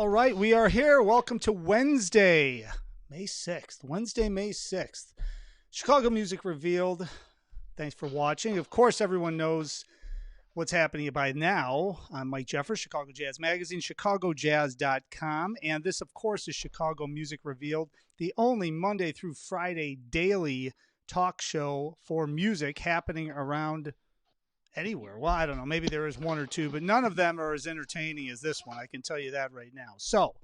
All right, we are here. Welcome to Wednesday, May 6th. Wednesday, May 6th. Chicago Music Revealed. Thanks for watching. Of course, everyone knows what's happening by now. I'm Mike Jeffers, Chicago Jazz Magazine, chicagojazz.com. And this, of course, is Chicago Music Revealed, the only Monday through Friday daily talk show for music happening around anywhere. Well, I don't know. Maybe there is one or two, but none of them are as entertaining as this one. I can tell you that right now. So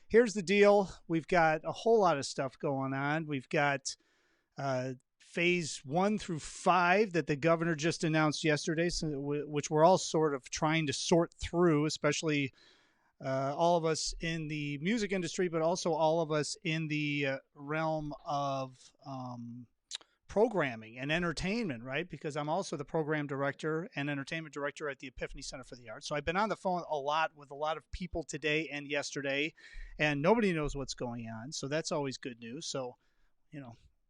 here's the deal. We've got a whole lot of stuff going on. We've got phase 1 through 5 that the governor just announced yesterday, which we're all sort of trying to sort through, especially all of us in the music industry, but also all of us in the realm of programming and entertainment, right? Because I'm also the program director and entertainment director at the EPIPHANY Center for the Arts. So I've been on the phone a lot with a lot of people today and yesterday, and nobody knows what's going on. So that's always good news. So,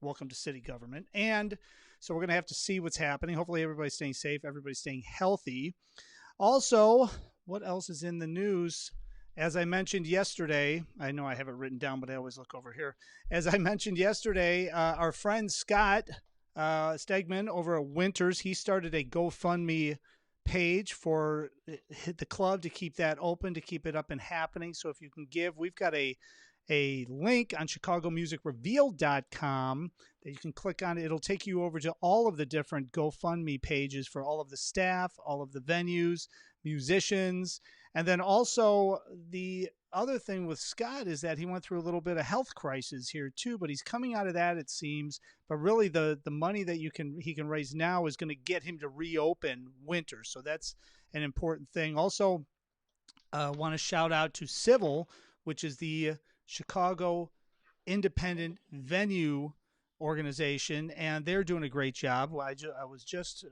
welcome to city government. And so we're going to have to see what's happening. Hopefully everybody's staying safe. Everybody's staying healthy. Also, what else is in the news? As I mentioned yesterday, I know I have it written down, but I always look over here. As I mentioned yesterday, our friend Scott Stegman over at Winters, he started a GoFundMe page for the club to keep that open, to keep it up and happening. So if you can give, we've got a link on chicagomusicrevealed.com that you can click on. It'll take you over to all of the different GoFundMe pages for all of the staff, all of the venues, musicians. And then also the other thing with Scott is that he went through a little bit of health crisis here too, but he's coming out of that, it seems. But really the money that he can raise now is going to get him to reopen Winter. So that's an important thing. Also, want to shout out to Civil, which is the Chicago Independent Venue Organization, and they're doing a great job. I was just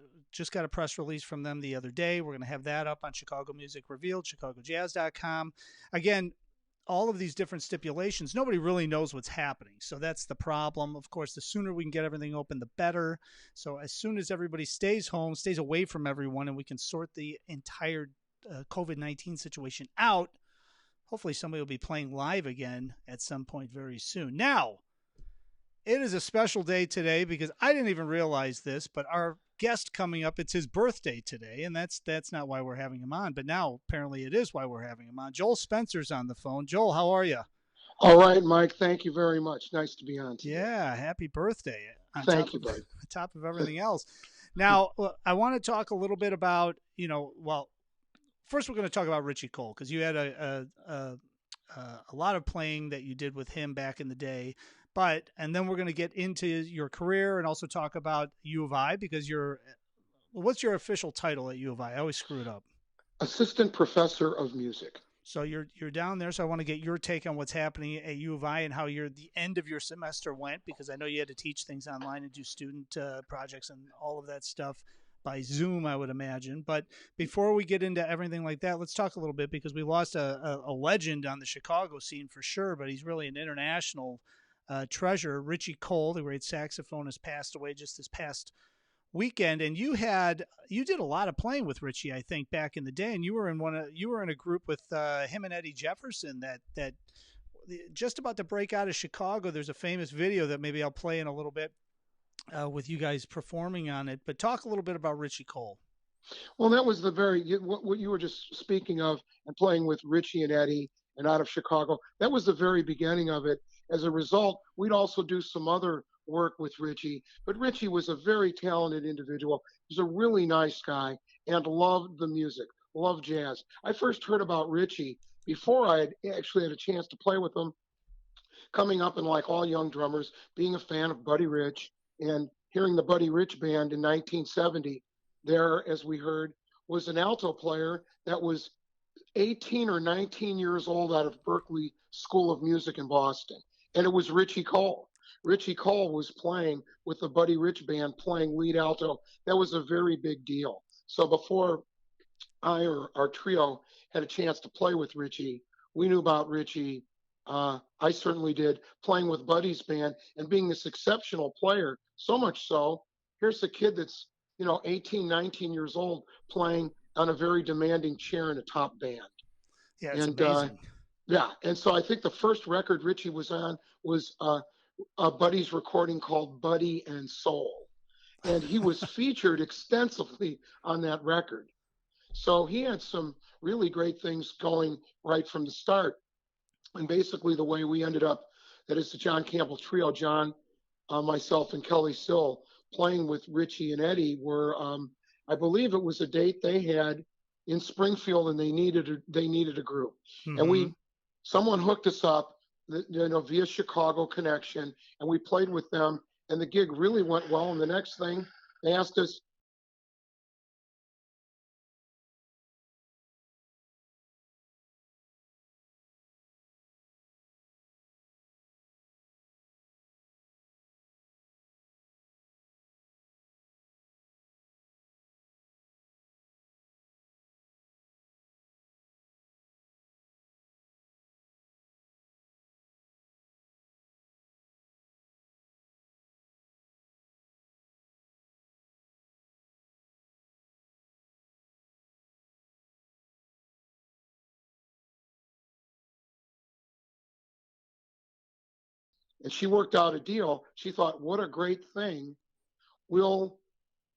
got a press release from them the other day. We're going to have that up on Chicago Music Revealed, chicagojazz.com. Again, all of these different stipulations, nobody really knows what's happening. So that's the problem. Of course, the sooner we can get everything open, the better. So as soon as everybody stays home, stays away from everyone, and we can sort the entire COVID-19 situation out, hopefully somebody will be playing live again at some point very soon. Now, it is a special day today because I didn't even realize this, but our guest coming up, it's his birthday today, and that's not why we're having him on. But now apparently it is why we're having him on. Joel Spencer's on the phone. Joel, how are you? All right, Mike. Thank you very much. Nice to be on today. Yeah, happy birthday. Thank you, bud. On top of everything else. Now, I want to talk a little bit about, first we're going to talk about Richie Cole because you had a lot of playing that you did with him back in the day. And then we're going to get into your career and also talk about U of I because what's your official title at U of I? I always screw it up. Assistant Professor of Music. So you're down there. So I want to get your take on what's happening at U of I and how the end of your semester went, because I know you had to teach things online and do student projects and all of that stuff by Zoom, I would imagine. But before we get into everything like that, let's talk a little bit because we lost a legend on the Chicago scene for sure, but he's really an international treasure. Richie Cole, the great saxophonist, passed away just this past weekend, and you did a lot of playing with Richie, I think, back in the day, and you were in a group with him and Eddie Jefferson that just about to break out of Chicago. There's a famous video that maybe I'll play in a little bit with you guys performing on it. But talk a little bit about Richie Cole. Well, that was what you were just speaking of, and playing with Richie and Eddie and out of Chicago. That was the very beginning of it. As a result, we'd also do some other work with Richie, but Richie was a very talented individual. He was a really nice guy and loved the music, loved jazz. I first heard about Richie before I had actually had a chance to play with him, coming up and like all young drummers, being a fan of Buddy Rich and hearing the Buddy Rich band in 1970. There, as we heard, was an alto player that was 18 or 19 years old out of Berklee School of Music in Boston. And it was Richie Cole. Richie Cole was playing with the Buddy Rich band, playing lead alto. That was a very big deal. So before I or our trio had a chance to play with Richie, we knew about Richie. I certainly did, playing with Buddy's band and being this exceptional player. So much so, here's a kid that's 18, 19 years old playing on a very demanding chair in a top band. Yeah, it's amazing. Yeah, and so I think the first record Richie was on was Buddy's recording called Buddy and Soul, and he was featured extensively on that record. So he had some really great things going right from the start. And basically, the way we ended up, that is the John Campbell Trio, John, myself, and Kelly Sill playing with Richie and Eddie were, I believe it was a date they had in Springfield, and they needed a group, and Mm-hmm. someone hooked us up, via Chicago connection, and we played with them, and the gig really went well. And the next thing they asked us, and she worked out a deal. She thought, what a great thing. We'll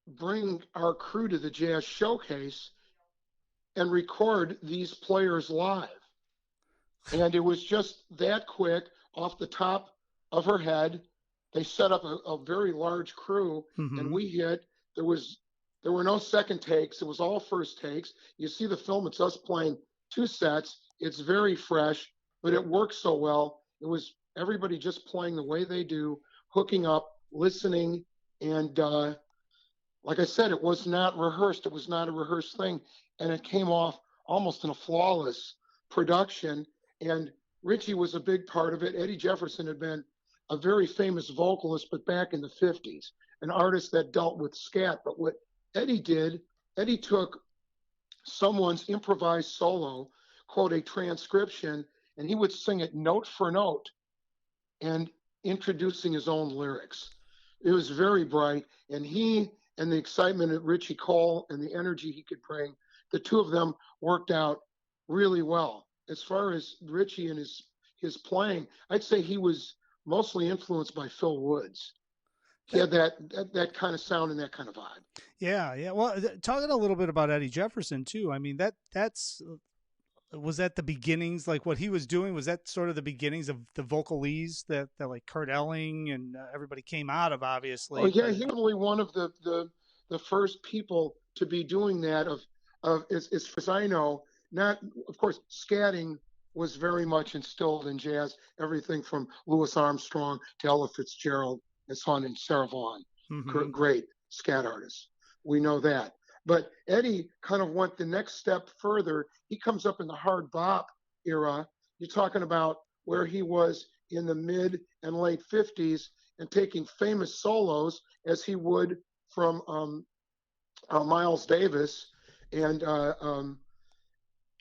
bring our crew to the Jazz Showcase and record these players live. And it was just that quick off the top of her head. They set up a very large crew, and Mm-hmm. we hit. There was there were no second takes. It was all first takes. You see the film; it's us playing two sets. It's very fresh, but it works so well. It was everybody just playing the way they do, hooking up, listening, and like I said, it was not rehearsed. It was not a rehearsed thing, and it came off almost in a flawless production. And Richie was a big part of it. Eddie Jefferson had been a very famous vocalist, but back in the 50s, an artist that dealt with scat. But what Eddie did, Eddie took someone's improvised solo, quote, a transcription, and he would sing it note for note and introducing his own lyrics. It was very bright, and he and the excitement of Richie Cole and the energy he could bring, the two of them worked out really well. As far as Richie and his playing, I'd say he was mostly influenced by Phil Woods. He That, had that kind of sound and that kind of vibe. yeah, yeah. Well, talking a little bit about Eddie Jefferson too. I mean, that's was that the beginnings, like what he was doing? Was that sort of the beginnings of the vocalese that like Kurt Elling and everybody came out of, Oh obviously? yeah, But he was probably one of the first people to be doing that. Of as far as I know, not of course scatting was very much instilled in jazz. Everything from Louis Armstrong to Ella Fitzgerald, his son, and Sarah Vaughan, mm-hmm. great scat artists. We know that. But Eddie kind of went the next step further. He comes up in the hard bop era. You're talking about where he was in the mid and late 50s and taking famous solos as he would from Miles Davis and uh, um,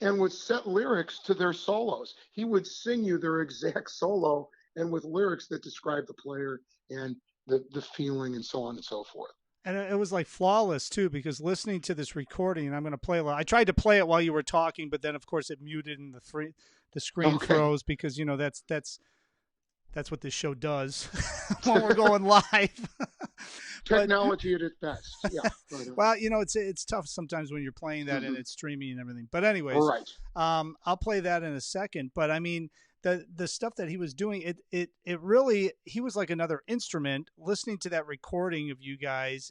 and would set lyrics to their solos. He would sing you their exact solo and with lyrics that describe the player and the feeling and so on and so forth. And it was like flawless too, because listening to this recording, and I'm going to play. I tried to play it while you were talking, but then of course it muted and the screen Okay, froze because that's what this show does when we're going live. But technology at its best. Yeah, right on. well, it's tough sometimes when you're playing that and Mm-hmm. it's streaming and everything. But anyways, Right. I'll play that in a second. But I mean, the stuff that he was doing, it really, he was like another instrument. Listening to that recording of you guys,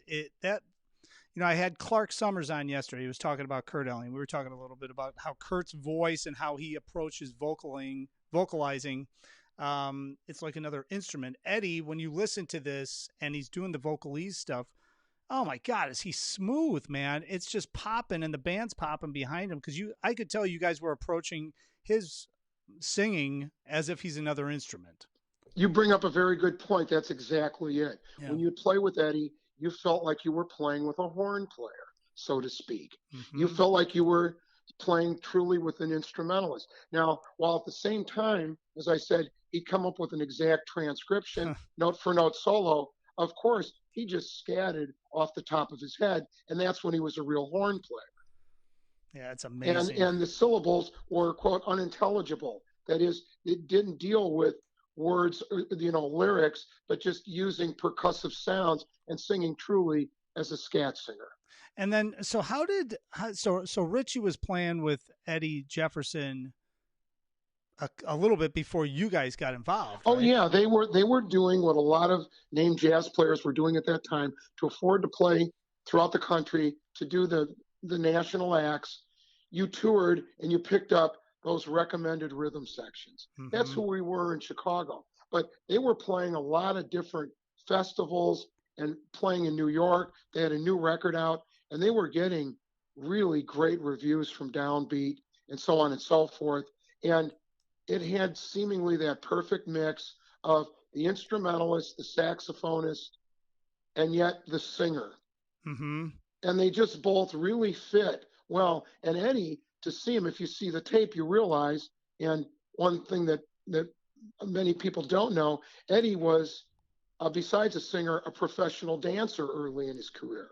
I had Clark Summers on yesterday. He was talking about Kurt Elling. We were talking a little bit about how Kurt's voice and how he approaches vocalizing. It's like another instrument. Eddie, when you listen to this and he's doing the vocalese stuff, oh my God, is he smooth, man? It's just popping and the band's popping behind him because I could tell you guys were approaching his singing as if he's another instrument. You bring up a very good point. That's exactly it. Yeah. When you play with Eddie, you felt like you were playing with a horn player, so to speak. You Mm-hmm. felt like you were playing truly with an instrumentalist. Now, while at the same time, as I said, he'd come up with an exact transcription, note for note solo, of course, he just scattered off the top of his head, and that's when he was a real horn player. Yeah, it's and amazing. and the syllables were quote unintelligible. That is, it didn't deal with words, lyrics, but just using percussive sounds and singing truly as a scat singer. And then, so so Richie was playing with Eddie Jefferson a little bit before you guys got involved, Oh right? yeah, they were doing what a lot of named jazz players were doing at that time to afford to play throughout the country, to do the national acts. You toured and you picked up those recommended rhythm sections. That's Mm-hmm. who we were in Chicago. But they were playing a lot of different festivals and playing in New York. They had a new record out and they were getting really great reviews from Downbeat and so on and so forth. And it had seemingly that perfect mix of the instrumentalist, the saxophonist, and yet the singer. Mm-hmm. And they just both really fit well. And Eddie, to see him, if you see the tape, you realize, and one thing that many people don't know, Eddie was, besides a singer, a professional dancer early in his career.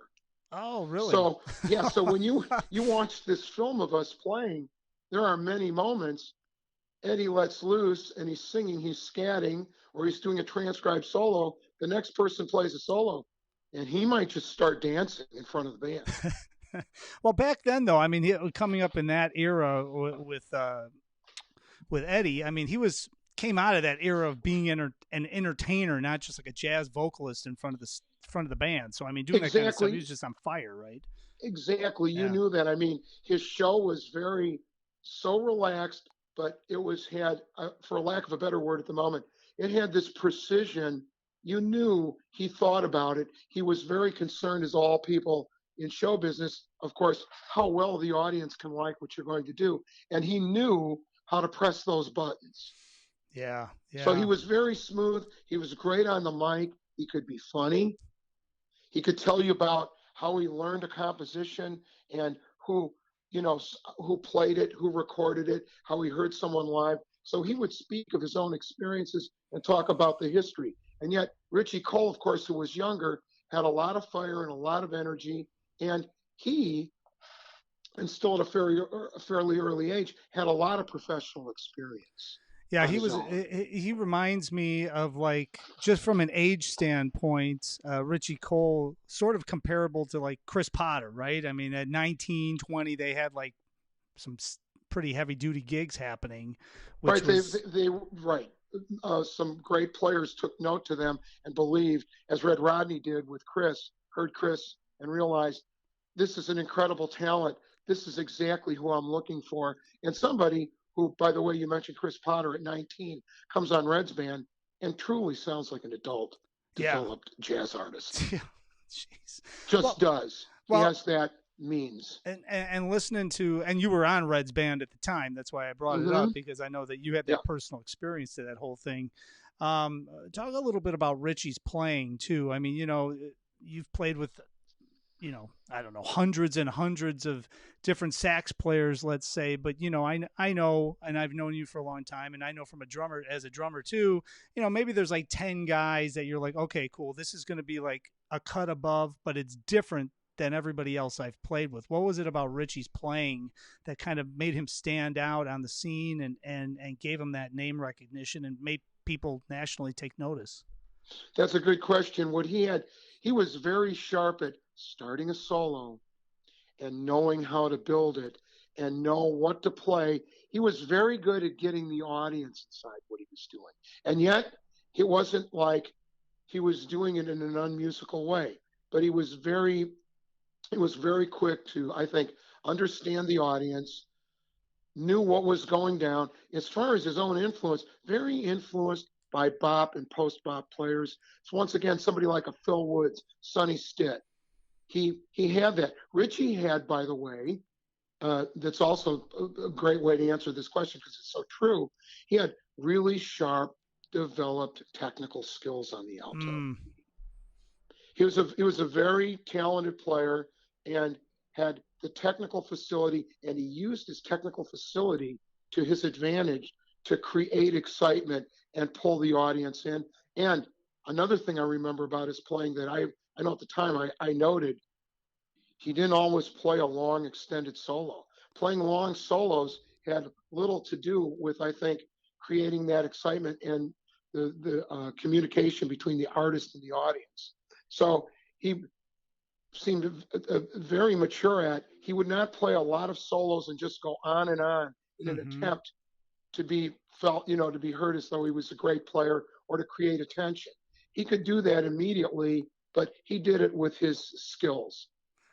Oh, really? So yeah, so when you watch this film of us playing, there are many moments Eddie lets loose and he's singing, he's scatting, or he's doing a transcribed solo. The next person plays a solo, and he might just start dancing in front of the band. Well, back then, though, I mean, coming up in that era with Eddie, I mean, he came out of that era of being an entertainer, not just like a jazz vocalist in front of the band. So, I mean, doing that kind of stuff, he Exactly, was just on fire, right? exactly. You Yeah. knew that. I mean, his show was so relaxed, but had, for lack of a better word at the moment, it had this precision. You knew he thought about it. He was very concerned, as all people in show business, of course, how well the audience can like what you're going to do. And he knew how to press those buttons. Yeah. So he Yeah. was very smooth. He was great on the mic. He could be funny. He could tell you about how he learned a composition and who played it, who recorded it, how he heard someone live. So he would speak of his own experiences and talk about the history. And yet Richie Cole, of course, who was younger, had a lot of fire and a lot of energy. And he, and still at a fairly early age, had a lot of professional experience Yeah, on his own. he reminds me of, like, just from an age standpoint, Richie Cole, sort of comparable to like Chris Potter, right? I mean, at 19, 20, they had like some pretty heavy duty gigs happening, which Right, was right. Some great players took note to them and believed, as Red Rodney did with Chris, heard Chris and realized this is an incredible talent. This is exactly who I'm looking for. And somebody who, by the way, you mentioned Chris Potter at 19, comes on Red's band and truly sounds like an adult, yeah. developed jazz artist. Yeah. Jeez. Just Well, does. He well, has that means. and listening to, and you were on Red's band at the time. That's why I brought it Mm-hmm. up, because I know that you had Yeah. that personal experience to that whole thing. Talk a little bit about Richie's playing too. I mean, you've played with, I don't know, hundreds and hundreds of different sax players, let's say, but I know, and I've known you for a long time, and I know from as a drummer too, maybe there's like 10 guys that you're like, okay, cool, this is going to be like a cut above, but it's different than everybody else I've played with. What was it about Richie's playing that kind of made him stand out on the scene, and gave him that name recognition and made people nationally take notice? That's a good question. He was very sharp at starting a solo and knowing how to build it and know what to play. He was very good at getting the audience inside what he was doing. And yet, it wasn't like he was doing it in an unmusical way, but he was very quick to, I think, understand the audience, knew what was going down. As far as his own influence, very influenced by bop and post bop players. So once again, somebody like a Phil Woods, Sonny Stitt. He had that. Richie had, by the way, that's also a great way to answer this question because it's so true. He had really sharp, developed technical skills on the alto. Mm. He was a very talented player and had the technical facility, and he used his technical facility to his advantage to create excitement and pull the audience in. And another thing I remember about his playing that I know at the time I noted, he didn't always play a long extended solo. Playing long solos had little to do with, I think, creating that excitement and the communication between the artist and the audience. So he seemed very mature at. He would not play a lot of solos and just go on and on in an Mm-hmm. attempt to be felt, to be heard as though he was a great player or to create attention. He could do that immediately, but he did it with his skills,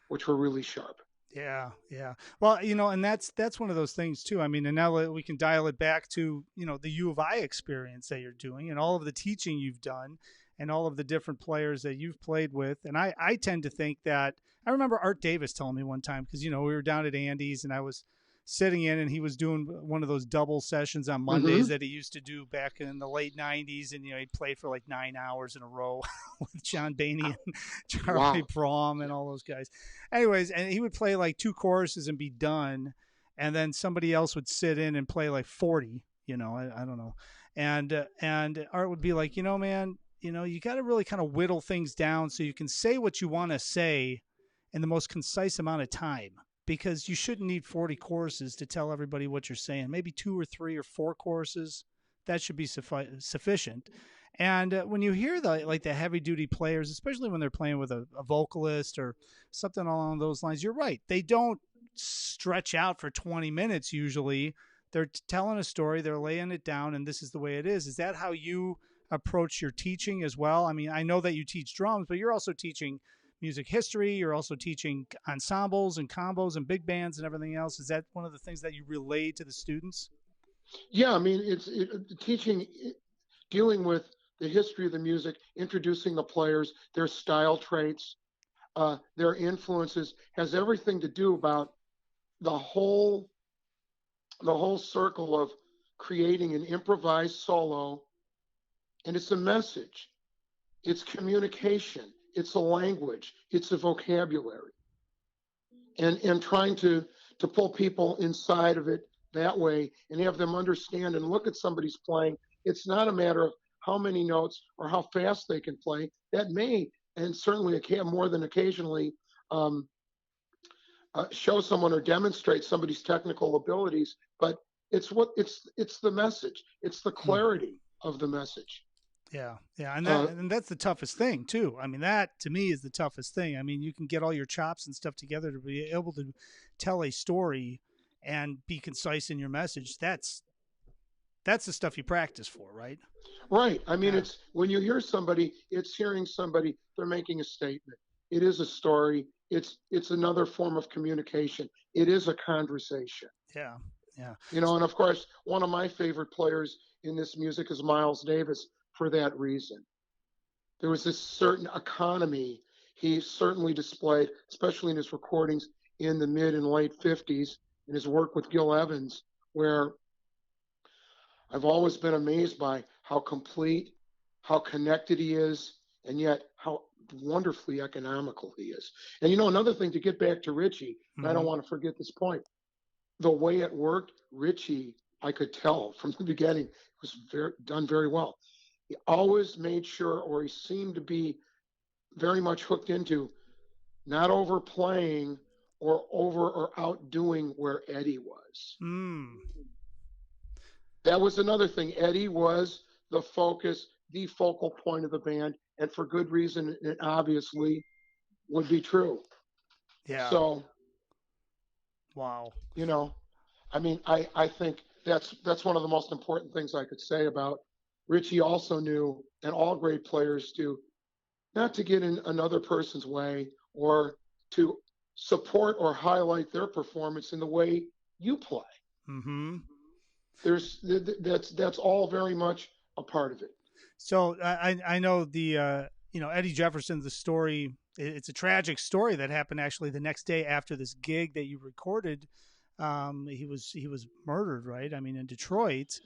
which were really sharp. Yeah, yeah. Well, and that's one of those things too. I mean, and now we can dial it back to, the U of I experience that you're doing and all of the teaching you've done and all of the different players that you've played with. And I tend to think that I remember Art Davis telling me one time because we were down at Andy's and I was sitting in and he was doing one of those double sessions on Mondays Mm-hmm. that he used to do back in the late 90s and he played for like 9 hours in a row with John Bainey and Charlie Wow. Prom and Yeah. all those guys. Anyways, and he would play like 2 choruses and be done and then somebody else would sit in and play like 40, I don't know. And Art would be like, man, you got to really kind of whittle things down so you can say what you want to say in the most concise amount of time because you shouldn't need 40 choruses to tell everybody what you're saying. Maybe 2 or 3 or 4 choruses, that should be sufficient. And when you hear the heavy duty players, especially when they're playing with a vocalist or something along those lines, you're right. They don't stretch out for 20 minutes usually. They're telling a story, they're laying it down, and this is the way it is. Is that how you approach your teaching as well? I mean, I know that you teach drums, but you're also teaching music history. You're also teaching ensembles and combos and big bands and everything else. Is that one of the things that you relay to the students? Yeah, I mean, teaching, dealing with the history of the music, introducing the players, their style traits, their influences, has everything to do about the whole the whole circle of creating an improvised solo, and it's a message, it's communication, it's a language, it's a vocabulary, and trying to pull people inside of it that way and have them understand and look at somebody's playing. It's not a matter of how many notes or how fast they can play. That may, and certainly it can more than occasionally, um, show someone or demonstrate somebody's technical abilities, but it's the message, it's the Hmm. clarity of the message. Yeah, yeah, and that uh, and that's the toughest thing too. I mean, that to me is the toughest thing. I mean, you can get all your chops and stuff together to be able to tell a story and be concise in your message. That's the stuff you practice for, right? right, I mean, Yeah, it's when you hear somebody, it's hearing somebody, they're making a statement, it is a story, it's another form of communication, it is a conversation. yeah, yeah. And of course one of my favorite players in this music is Miles Davis for that reason. There was this certain economy he certainly displayed, especially in his recordings in the mid and late 50s, in his work with Gil Evans, where I've always been amazed by how complete, how connected he is, and yet how wonderfully economical he is. And another thing, to get back to Richie, and I Mm-hmm. don't want to forget this point, the way it worked, Richie, I could tell from the beginning, was done very well. He always made sure, or he seemed to be very much hooked into not overplaying or over or outdoing where Eddie was. Mm. That was another thing. Eddie was the focus, the focal point of the band, and for good reason, it obviously would be true. Yeah. So, Wow. you know, I mean, I think that's one of the most important things I could say about Richie. Also knew, and all great players do, not to get in another person's way or to support or highlight their performance in the way you play. Mm-hmm. There's that's all very much a part of it. So I know the Eddie Jefferson, the story. It's a tragic story that happened actually the next day after this gig that you recorded. He was murdered, right? I mean, in Detroit.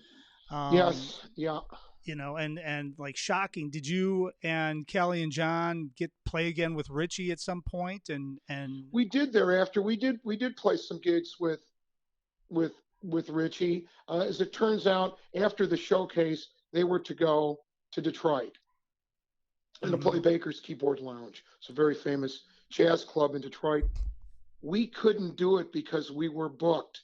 Um, Yes, yeah, and like shocking. Did you and Kelly and John get play again with Richie at some point? And we did thereafter. We did play some gigs with with Richie. As it turns out, after the showcase, they were to go to Detroit and to play mm-hmm. Baker's Keyboard Lounge. It's a very famous jazz club in Detroit. We couldn't do it because we were booked.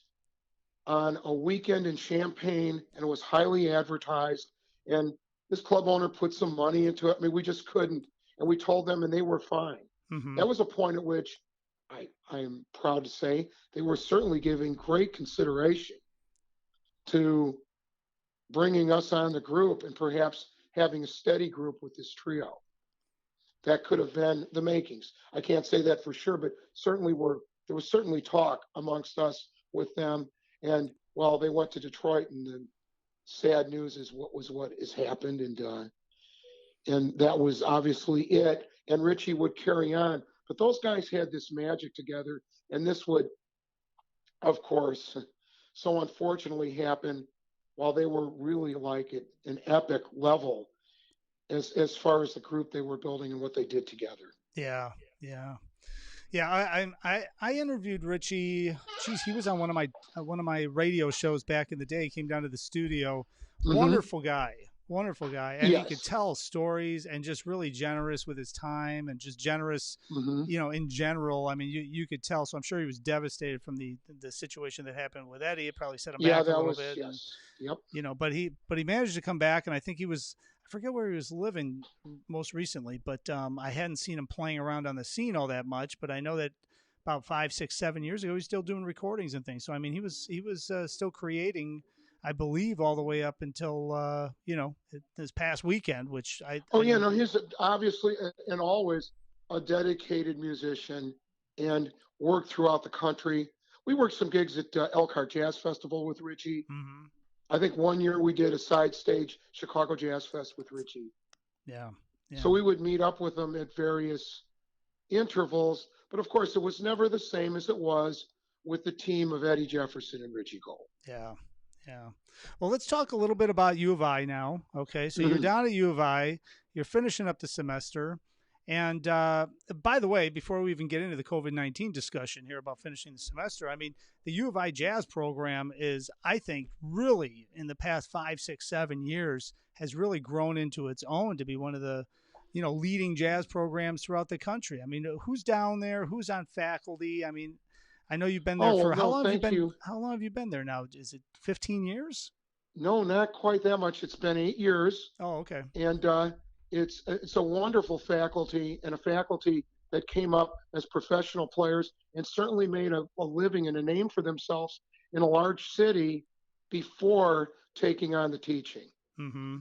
on a weekend in Champaign, and it was highly advertised. And this club owner put some money into it. I mean, we just couldn't. And we told them, and they were fine. Mm-hmm. That was a point at which I am proud to say they were certainly giving great consideration to bringing us on the group and perhaps having a steady group with this trio. That could have been the makings. I can't say that for sure, but certainly there was certainly talk amongst us with them. And well, they went to Detroit, and the sad news is what has happened, and that was obviously it. And Richie would carry on, but those guys had this magic together, and this would, of course, so unfortunately happen while they were really like at an epic level as far as the group they were building and what they did together. Yeah, yeah. Yeah, I interviewed Richie. Geez, he was on one of my radio shows back in the day. He came down to the studio. Mm-hmm. Wonderful guy, and he could Yes. tell stories and just really generous with his time and just generous, Mm-hmm. in general. I mean, you could tell. So I'm sure he was devastated from the situation that happened with Eddie. It probably set him Yeah, back a that little was bit, and yes. Yep. but he managed to come back, and I think he was. I forget where he was living most recently, but I hadn't seen him playing around on the scene all that much. But I know that about 5, 6, 7 years ago, he was still doing recordings and things. So I mean, he was still creating, I believe, all the way up until this past weekend, which Oh I yeah, didn't. no, he's obviously and always a dedicated musician and worked throughout the country. We worked some gigs at Elkhart Jazz Festival with Richie. Mm-hmm. I think one year we did a side stage Chicago Jazz Fest with Richie. Yeah, So yeah, we would meet up with him at various intervals, but of course it was never the same as it was with the team of Eddie Jefferson and Richie Cole. yeah, yeah. Well, let's talk a little bit about U of I now. Okay, so you're Mm-hmm. down at U of I. You're finishing up the semester. And by the way, before we even get into the COVID-19 discussion here about finishing the semester, I mean, the U of I jazz program is, I think, really in the past 5, 6, 7 years has really grown into its own to be one of the, leading jazz programs throughout the country. I mean, who's down there? Who's on faculty? I mean, I know you've been there Oh for well, how no, long have you thank been? you. How long have you been there now? Is it 15 years? No, not quite that much. It's been 8 years, Oh, okay. and it's a wonderful faculty and a faculty that came up as professional players and certainly made a living and a name for themselves in a large city before taking on the teaching. Mm-hmm.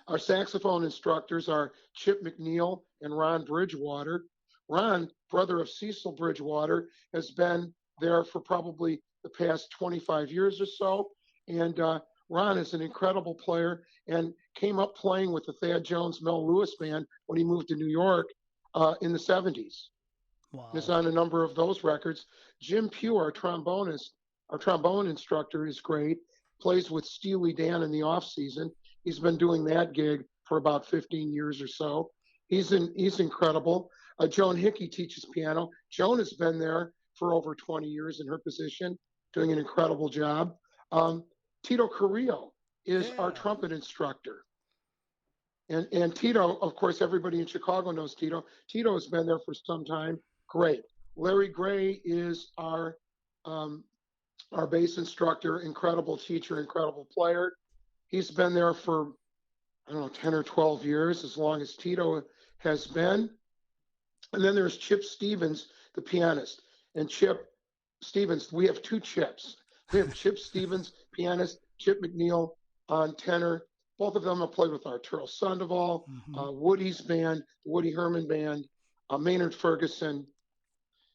Our saxophone instructors are Chip McNeil and Ron Bridgewater. Ron, brother of Cecil Bridgewater, has been there for probably the past 25 years or so. And Ron is an incredible player and came up playing with the Thad Jones Mel Lewis band when he moved to New York in the 70s. And is Wow. on a number of those records. Jim Pugh, our trombonist, our trombone instructor, is great. Plays with Steely Dan in the off season. He's been doing that gig for about 15 years or so. He's incredible. Joan Hickey teaches piano. Joan has been there for over 20 years in her position, doing an incredible job. Um, Tito Carrillo is our Yeah. trumpet instructor. And Tito, of course, everybody in Chicago knows Tito. Tito has been there for some time. Great. Larry Gray is um, our bass instructor, incredible teacher, incredible player. He's been there for I don't know 10 or 12 years, as long as Tito has been. And then there's Chip Stevens, the pianist. And Chip Stevens, we have two Chips. We have Chip Stevens, pianist, Chip McNeil on tenor. Both of them have played with Arturo Sandoval, Mm-hmm. Woody's band, the Woody Herman band, Maynard Ferguson.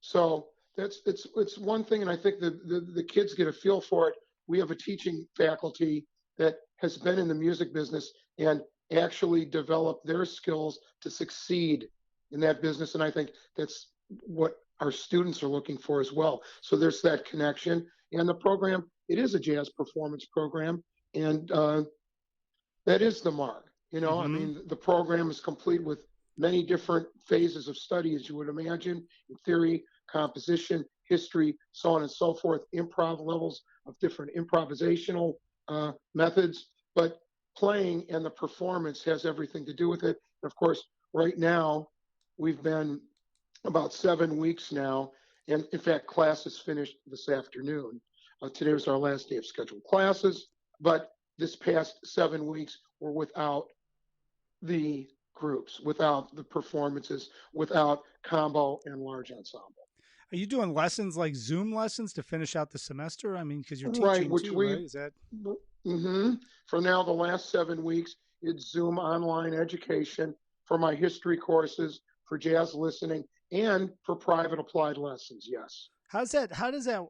So it's one thing, and I think the kids get a feel for it. We have a teaching faculty that has been in the music business and actually developed their skills to succeed in that business, and I think that's what our students are looking for as well. So there's that connection, and the program, it is a jazz performance program, and that is the mark. I Mm-hmm. mean, the program is complete with many different phases of study, as you would imagine, in theory, composition, history, so on and so forth, improv levels of different improvisational methods. But playing and the performance has everything to do with it. And of course, right now, we've been about 7 weeks now, and in fact, class is finished this afternoon. Today was our last day of scheduled classes, but this past 7 weeks were without the groups, without the performances, without combo and large ensemble. Are you doing lessons like Zoom lessons to finish out the semester? I mean, because you're Right, teaching which too, right? we, Is that for now, the last 7 weeks, it's Zoom online education for my history courses, for jazz listening, and for private applied lessons. Yes. how's that? How does that?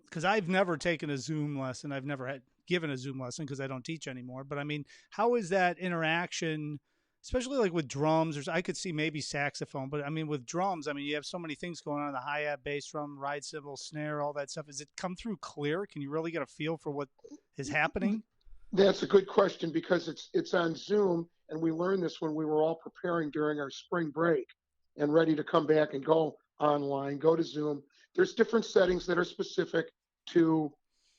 Because I've never taken a Zoom lesson. I've never had given a Zoom lesson because I don't teach anymore. But I mean, how is that interaction, especially like with drums? Or I could see maybe saxophone, but I mean with drums, I mean you have so many things going on: the hi-hat, bass drum, ride cymbal, snare, all that stuff. Is it come through clear? Can you really get a feel for what is happening? That's a good question because it's on Zoom, and we learned this when we were all preparing during our spring break and ready to come back and go online, go to Zoom. There's different settings that are specific to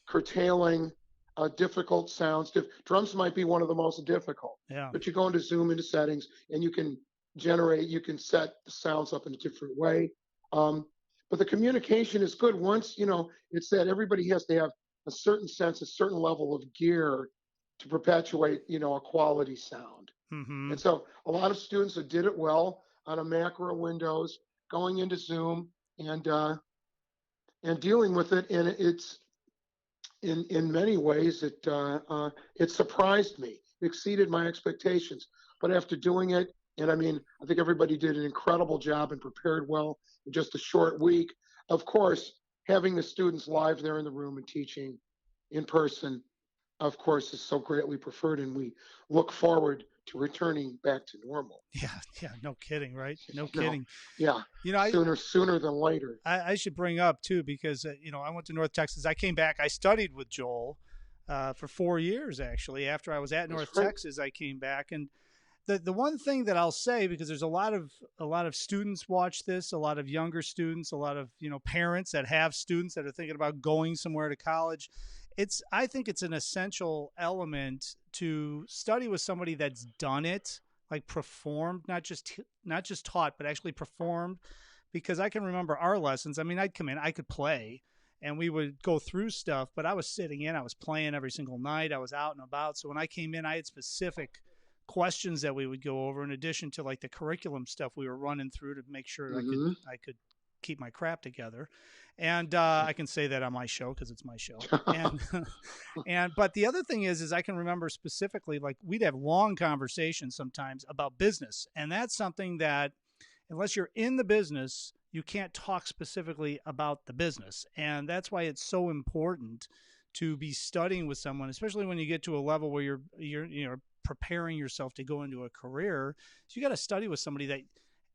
curtailing difficult sounds. Drums might be one of the most difficult, Yeah. but you go into Zoom into settings and you can you can set the sounds up in a different way. Um, but the communication is good once, it's that everybody has to have a certain sense, a certain level of gear to perpetuate, a quality sound. Mm-hmm. And so a lot of students that did it well on a Mac or a Windows, going into Zoom and dealing with it, and it's in many ways it surprised me, it exceeded my expectations. But after doing it, and I mean, I think everybody did an incredible job and prepared well in just a short week. Of course, having the students live there in the room and teaching in person, of course, is so greatly preferred, and we look forward to returning back to normal. Yeah, yeah, no kidding, right? No No, kidding. yeah, You know, sooner than later. I should bring up too because I went to North Texas. I came back. I studied with Joel for 4 years actually. After I was at That's North right. Texas, I came back, and the one thing that I'll say, because there's a lot of students watch this, a lot of younger students, a lot of parents that have students that are thinking about going somewhere to college. I think it's an essential element to study with somebody that's done it, like performed, not just taught, but actually performed. Because I can remember our lessons. I mean, I'd come in, I could play, and we would go through stuff, but I was sitting in, I was playing every single night, I was out and about. So when I came in, I had specific questions that we would go over in addition to like the curriculum stuff we were running through to make sure that Mm-hmm. I could keep my crap together. And I can say that on my show because it's my show. And but the other thing is I can remember specifically, like we'd have long conversations sometimes about business, and that's something that unless you're in the business, you can't talk specifically about the business. And that's why it's so important to be studying with someone, especially when you get to a level where you're preparing yourself to go into a career. So you got to study with somebody that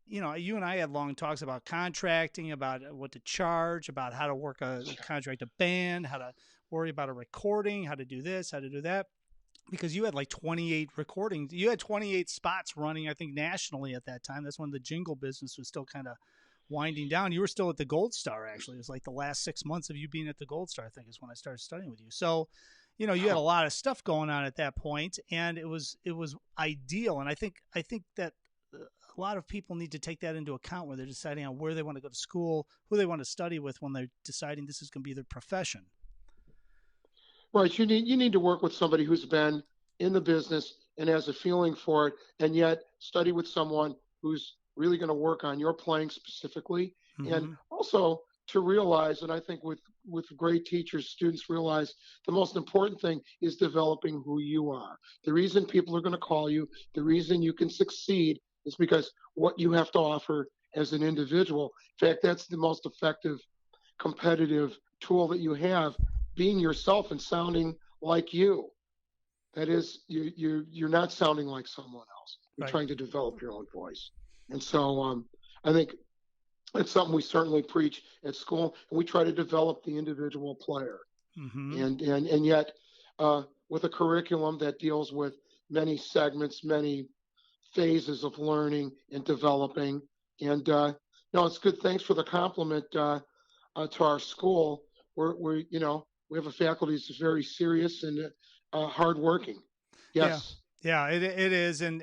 you and I had long talks about contracting, about what to charge, about how to work contract a band, how to worry about a recording, how to do this, how to do that. Because you had like 28 recordings, you had 28 spots running, I think nationally at that time. That's when the jingle business was still kind of winding down. You were still at the Gold Star, actually. It was like the last 6 months of you being at the Gold Star, I think, is when I started studying with you. So, you had a lot of stuff going on at that point, and it was ideal. And I think that a lot of people need to take that into account when they're deciding on where they want to go to school, who they want to study with when they're deciding this is going to be their profession. Right. You need to work with somebody who's been in the business and has a feeling for it, and yet study with someone who's really going to work on your playing specifically, and Mm-hmm. also to realize, and I think with great teachers, students realize the most important thing is developing who you are. The reason people are going to call you, the reason you can succeed, is because what you have to offer as an individual. In fact, that's the most effective competitive tool that you have, being yourself and sounding like you. That is, you're not sounding like someone else. You're Right. trying to develop your own voice. And so I think it's something we certainly preach at school, and we try to develop the individual player. Mm-hmm. And yet, with a curriculum that deals with many segments, many phases of learning and developing. And no, it's good. Thanks for the compliment to our school. We have a faculty that's very serious and hardworking. Yeah. Yes. Yeah, it is. And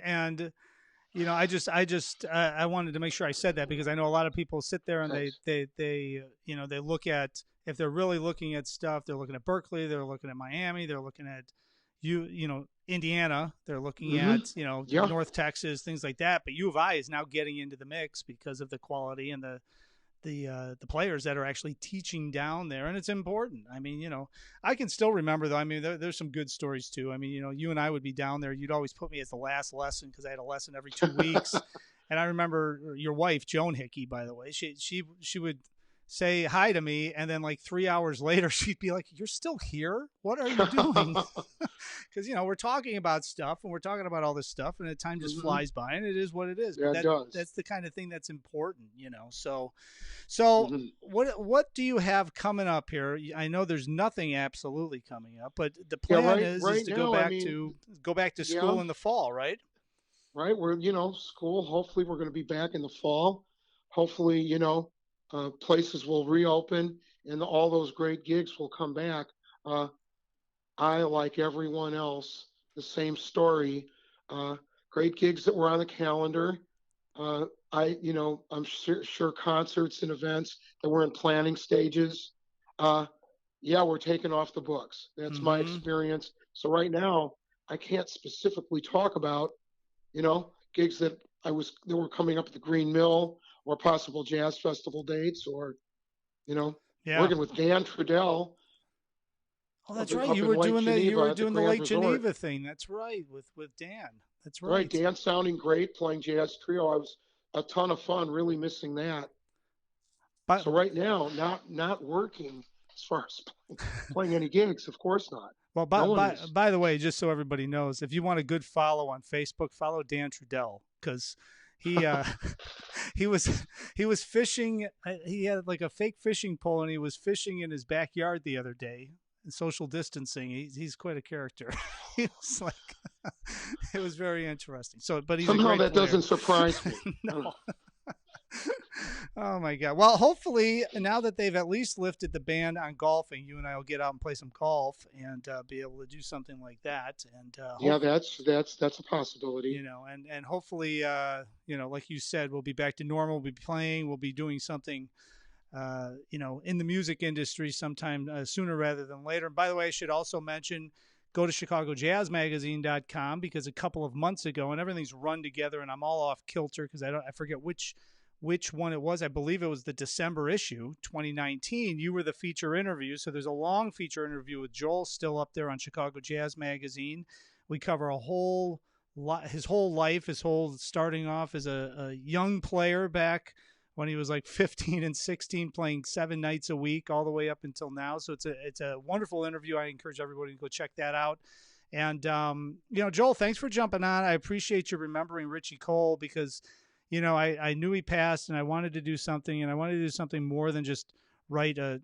I wanted to make sure I said that because I know a lot of people sit there and they Thanks. they they they look at if they're really looking at stuff, they're looking at Berkeley, they're looking at Miami, they're looking at Indiana, they're looking Hmm. at Yeah. North Texas, things like that. But U of I is now getting into the mix because of the quality and the players that are actually teaching down there, and it's important. I mean, I can still remember though. I mean, there's some good stories too. I mean, you and I would be down there. You'd always put me as the last lesson because I had a lesson every 2 weeks. And I remember your wife, Joan Hickey, by the way, she would say hi to me, and then like 3 hours later, she'd be like, "You're still here? What are you doing?" Because we're talking about stuff and we're talking about all this stuff, and the time just Hmm. flies by, and it is what it is. Yeah, But it does. that's the kind of thing that's important. So Hmm. what do you have coming up here? I know there's nothing absolutely coming up, but the Yeah, plan is right to go now, I back mean, to yeah, school in the fall, right? right. We're, school, hopefully we're going to be back in the fall. Hopefully, places will reopen and all those great gigs will come back. Uh, I, like everyone else, the same story. Uh, Great gigs that were on the calendar. Uh, I'm sure concerts and events that were in planning stages. Uh, yeah, we're taking off the books. That's my Mm-hmm. experience. So right now, I can't specifically talk about, gigs that were coming up at the Green Mill or possible jazz festival dates or, you know, Yeah. working with Dan Trudell Oh, up that's in, right. up in Lake You were Geneva at the doing the Grand Lake Resort. Geneva thing. That's right, with Dan. That's Right, right. Dan sounding great, playing jazz trio. I was a ton of fun, really missing that. But So right now, not working as far as playing any gigs. Of course not. well, No by, one by is. by the way, just so everybody knows, if you want a good follow on Facebook, follow Dan Trudell because he he was he was fishing. He had like a fake fishing pole, and he was fishing in his backyard the other day. Social distancing. He's quite a character. He was like, it was very interesting. So, but he's a Somehow great that player. doesn't surprise me. No. Oh my God. Well, hopefully now that they've at least lifted the ban on golfing, you and I will get out and play some golf and be able to do something like that. And Yeah, hopefully, that's a possibility. and hopefully, like you said, we'll be back to normal. We'll be playing. We'll be doing something, in the music industry sometime sooner rather than later. And by the way, I should also mention, go to chicagojazzmagazine.com because a couple of months ago, and everything's run together, and I'm all off kilter because I forget which one it was. I believe it was the December issue, 2019. You were the feature interview. So there's a long feature interview with Joel still up there on Chicago Jazz Magazine. We cover a whole lot, his whole life, his whole starting off as a young player back when he was like 15 and 16, playing 7 nights a week all the way up until now. So it's a wonderful interview. I encourage everybody to go check that out. And Joel, thanks for jumping on. I appreciate you remembering Richie Cole because I knew he passed, and I wanted to do something, and I wanted to do something more than just write a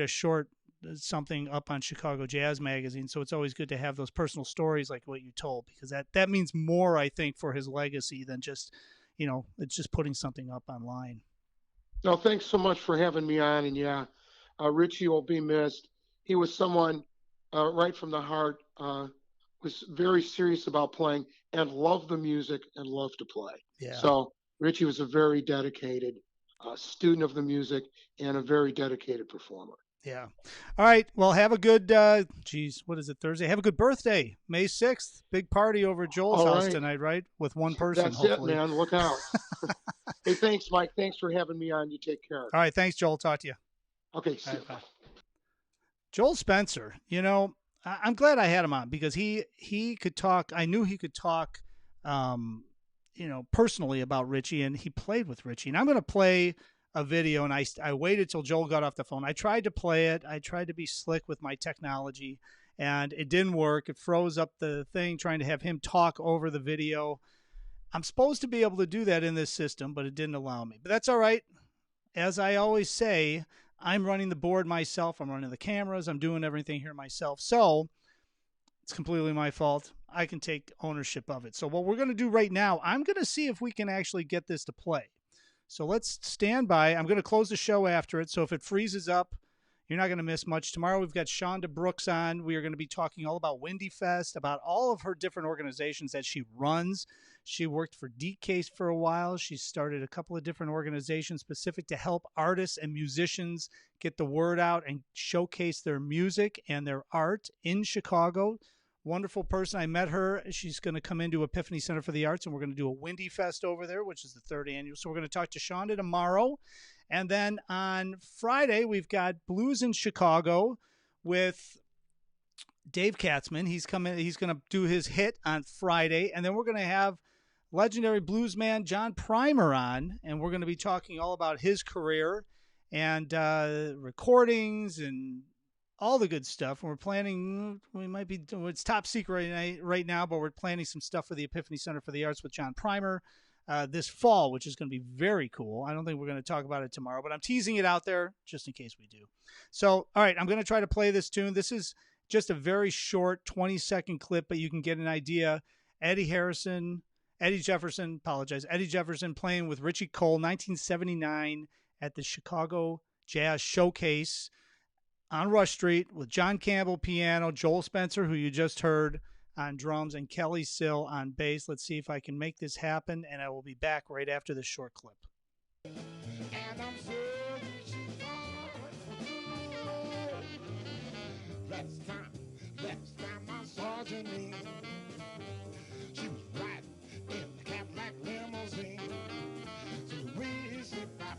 short something up on Chicago Jazz Magazine. So it's always good to have those personal stories like what you told, because that means more, I think, for his legacy than just it's just putting something up online. No, thanks so much for having me on. And yeah, Richie will be missed. He was someone right from the heart, was very serious about playing and loved the music and loved to play. Yeah. So Richie was a very dedicated student of the music and a very dedicated performer. Yeah. All right. Well, have a good, what is it, Thursday? Have a good birthday, May 6th. Big party over at Joel's All house right. tonight, right? With one person, That's it, hopefully. man. Look out. Hey, thanks, Mike. Thanks for having me on. You take care. All right. Thanks, Joel. Talk to you. Okay. See you. Bye. Joel Spencer, I'm glad I had him on because he could talk. I knew he could talk, personally about Richie, and he played with Richie. And I'm going to play a video, and I waited till Joel got off the phone. I tried to play it. I tried to be slick with my technology, and it didn't work. It froze up the thing trying to have him talk over the video. I'm supposed to be able to do that in this system, but it didn't allow me. But that's all right. As I always say, I'm running the board myself. I'm running the cameras. I'm doing everything here myself. So it's completely my fault. I can take ownership of it. So what we're going to do right now, I'm going to see if we can actually get this to play. So let's stand by. I'm going to close the show after it. So if it freezes up, you're not going to miss much. Tomorrow we've got Shonda Brooks on. We are going to be talking all about Windy Fest, about all of her different organizations that she runs. She worked for DCase for a while. She started a couple of different organizations specific to help artists and musicians get the word out and showcase their music and their art in Chicago. Wonderful person. I met her. She's going to come into Epiphany Center for the Arts, and we're going to do a Windy Fest over there, which is the third annual. So we're going to talk to Shonda tomorrow. And then on Friday, we've got Blues in Chicago with Dave Katzman. He's coming. He's going to do his hit on Friday. And then we're going to have legendary blues man John Primer on, and we're going to be talking all about his career and recordings and all the good stuff. And we're planning, it's top secret right now, but we're planning some stuff for the Epiphany Center for the Arts with John Primer this fall, which is going to be very cool. I don't think we're going to talk about it tomorrow, but I'm teasing it out there just in case we do. So, all right, I'm going to try to play this tune. This is just a very short 20-second clip, but you can get an idea. Eddie Jefferson playing with Richie Cole, 1979 at the Chicago Jazz Showcase on Rush Street with John Campbell piano, Joel Spencer, who you just heard, on drums, and Kelly Sill on bass. Let's see if I can make this happen, and I will be back right after this short clip. And I'm last time I saw Janine, she was riding in the Cadillac limousine. So we sit back,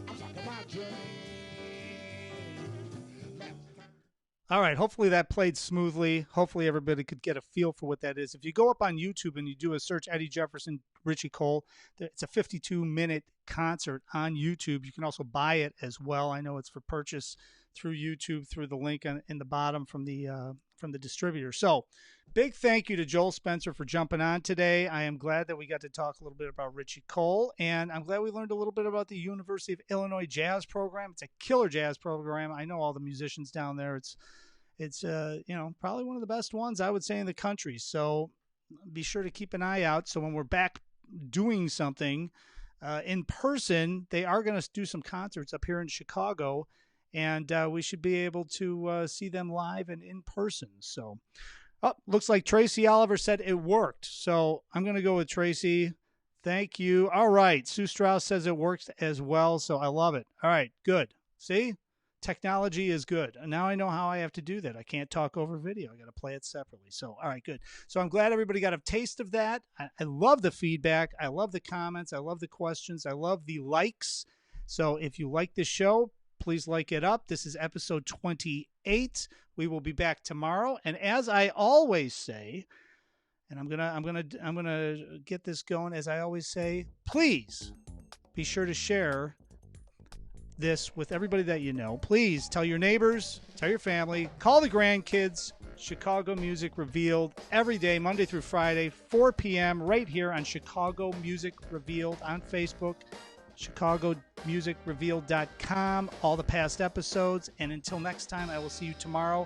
I'm talking about Janine. All right, hopefully that played smoothly. Hopefully everybody could get a feel for what that is. If you go up on YouTube and you do a search, Eddie Jefferson, Richie Cole, it's a 52-minute concert on YouTube. You can also buy it as well. I know it's for purchase through YouTube, through the link in the bottom from the distributor. So big thank you to Joel Spencer for jumping on today. I am glad that we got to talk a little bit about Richie Cole, and I'm glad we learned a little bit about the University of Illinois Jazz program. It's a killer jazz program. I know all the musicians down there. It's probably one of the best ones, I would say, in the country. So be sure to keep an eye out. So when we're back doing something in person, they are going to do some concerts up here in Chicago, and we should be able to see them live and in person. So looks like Tracy Oliver said it worked. So I'm going to go with Tracy. Thank you. All right. Sue Strauss says it works as well. So I love it. All right. Good. See? Technology is good. And now I know how I have to do that. I can't talk over video. I got to play it separately. So, all right, good. So I'm glad everybody got a taste of that. I love the feedback. I love the comments. I love the questions. I love the likes. So if you like this show, please like it up. This is episode 28. We will be back tomorrow. And as I always say, and I'm gonna get this going, as I always say, please be sure to share this with everybody that you know. Please tell your neighbors, tell your family, call the grandkids. Chicago Music Revealed every day, Monday through Friday, 4 p.m. right here on Chicago Music Revealed on Facebook, chicagomusicrevealed.com, all the past episodes. And until next time, I will see you tomorrow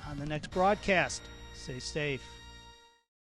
on the next broadcast. Stay safe.